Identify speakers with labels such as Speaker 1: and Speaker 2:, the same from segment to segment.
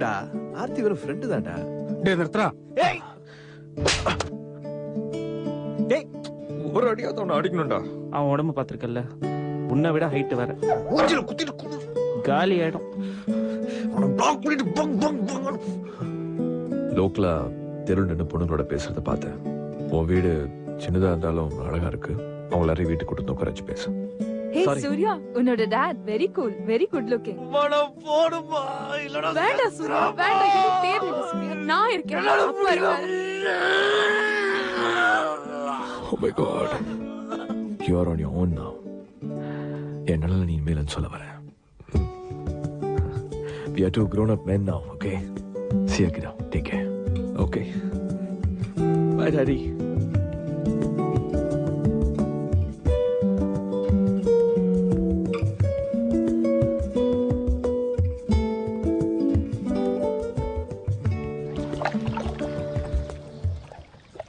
Speaker 1: டா. ஆர்த்தி ஒரு ஃப்ரெண்டு தான்டா.
Speaker 2: டேய் நிறுத்துறா.
Speaker 1: ஏய் டேய் ஒரு அடியாவது அவனை அடிக்கணும்டா.
Speaker 3: அவன் உடம்பு பார்த்துருக்கல, உன்னை விட ஹைட் வேற.
Speaker 1: மூஞ்சில குத்திட்டு
Speaker 3: காலி ஆயிடும்.
Speaker 1: அவனை பிளாக் பண்ணிட்டு பங் பங் பங். லோக்கலா தெருவில் நின்று பொண்ணுங்களோட பேசுறத பார்த்தேன். உன் வீடு சின்னதா இருந்தாலும் அழகா இருக்கு. அவங்க எல்லாரையும் வீட்டுக்கு கூட்டு உட்கார வச்சு பேசு.
Speaker 4: Hey
Speaker 1: Sorry.
Speaker 4: Surya, உன்னோட dad very cool, very good looking.
Speaker 1: போடுமா இல்லடா.
Speaker 4: வேண்டாம் சூர்யா, வேண்டாம், எனக்கு தேவையில்லை சூர்யா. நான் இருக்கேன். அப்பா இருக்காரு.
Speaker 1: Oh my God. You are on your own now. என்னால நீ மேலன்னு சொல்ல வரேன். We are two grown up men now, okay? See you again. Take care. Okay. Bye, Daddy.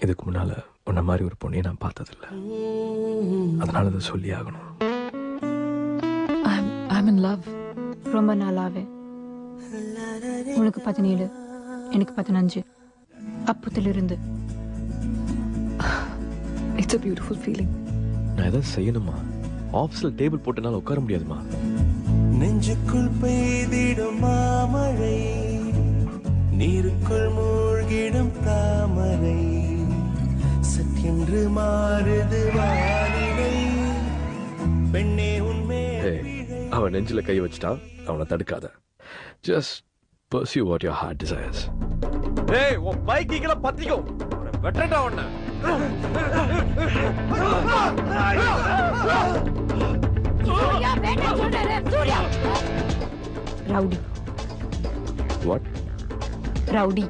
Speaker 1: இதுக்கு முன்னால உன்ன மாதிரி ஒரு பொண்ணையை நான் பார்த்ததில்ல. அதனால அதை சொல்லி ஆகணும்.
Speaker 4: I'm in love. ரொம்ப நாளாவே. உனக்கு 17, எனக்கு 15. அப்பத்திலிருந்து. It's a beautiful feeling.
Speaker 1: நான் எதாவது செய்யணுமா? ஆஃபீஸ்ல டேபிள் போட்டனால உட்கார முடியாதுமா.
Speaker 5: நெஞ்சுக்குள் பெய்திடும் மாமழை, நீருக்குள் மூழ்கிடும் தாமரை, சற்றென்று மாறுது வானிலை, பெண்ணே உண்மை.
Speaker 1: அவன் நெஞ்சில கை வச்சுட்டான், அவனை தடுக்காத. Just pursue what your heart desires. ஏய் உன் பைக்கில பத்திக்கோ. வெட்டடா உன்ன.
Speaker 4: சூர்யா வேண்டாம் சொல்றேன். சூர்யா. ரவுடி.
Speaker 1: What?
Speaker 4: ரவுடி.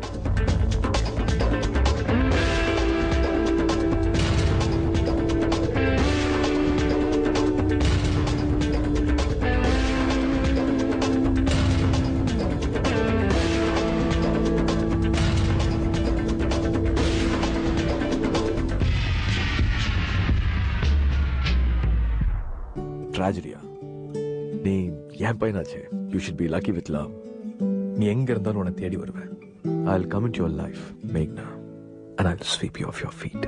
Speaker 1: Tragedy-ஆ? நீ என் பையனாச்சு. You should be lucky with love. நீ எங்க இருந்தாலும் உன்னை தேடி வருவேன். I'll come into your life, Meghna, and I'll sweep you off your feet.